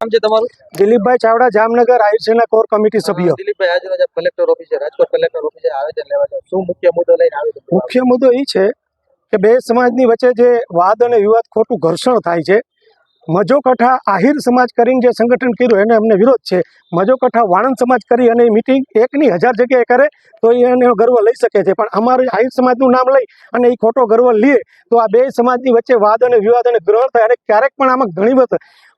નામ છે તમારું? દિલીપભાઈ ચાવડા, જામનગર આહિર સેના કોર કમિટી સભ્ય. દિલીપભાઈ, આજે રોજ કલેક્ટર ઓફિસે રાજકોટ કલેક્ટર ઓફિસે આવેદન લેવા જાવ, શું મુખ્ય મુદ્દો લઈને આવેદન? મુખ્ય મુદ્દો એ છે કે બે સમાજની વચ્ચે જે વાદ અને વિવાદ ખોટું ઘર્ષણ થાય છે. મજોકઠા આહિર સમાજ કરીને જે સંગઠન કર્યું એને અમને વિરોધ છે. મજોકઠા વાણંદ સમાજ કરી અને મિટિંગ 1,000 જગ્યાએ કરે તો એને ગર્વ લઈ શકે છે, પણ અમારે આહિર સમાજનું નામ લઈ અને એ ખોટો ગર્વ લે તો આ બે સમાજની વચ્ચે વાદ અને વિવાદ અને ગ્રહણ થાય અને ક્યારેક પણ આમાં ઘણી વખત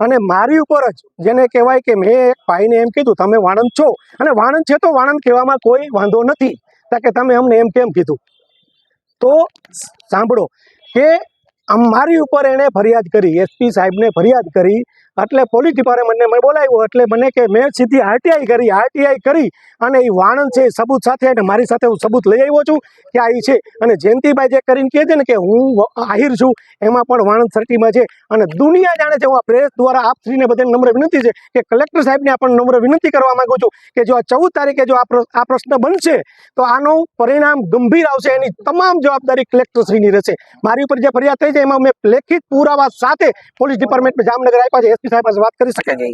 અને મારી ઉપર જ જેને કહેવાય કે મેં એક ભાઈને એમ કીધું તમે વાણંદ છો અને વાણંદ છે તો વાણંદ કહેવામાં કોઈ વાંધો નથી, કે તમે અમને એમ કેમ કીધું. તો સાંભળો કે મારી ઉપર એણે ફરિયાદ કરી, એસપી સાહેબને ફરિયાદ કરી એટલે પોલીસ ડિપાર્ટમેન્ટને મને બોલાવ્યો એટલે મને કે મેં સીધી આરટીઆઈ કરી અને એ વાણંદ છે સબૂત સાથે અને મારી સાથે હું સબૂત લઈ આવ્યો છું કે આ એ છે. અને જયંતિભાઈ જે કરીને કહે છે ને કે હું આહિર છું, એમાં પણ વાણંદ સર્ટીમાં છે અને દુનિયા જાણે છે. હું આ પ્રેસ દ્વારા આપશ્રીને બધાને નમ્ર વિનંતી છે કે કલેક્ટર સાહેબને પણ નમ્ર વિનંતી કરવા માંગુ છું કે જો આ 14 તારીખે જો આ પ્રશ્ન બનશે તો આનું પરિણામ ગંભીર આવશે, એની તમામ જવાબદારી કલેક્ટરશ્રીની રહેશે. મારી ઉપર જે ફરિયાદ થઈ છે એમાં મેં લેખિત પુરાવા સાથે પોલીસ ડિપાર્ટમેન્ટ જામનગર આપ્યા છે, એસપી સાહેબ વાત કરી શકે છે.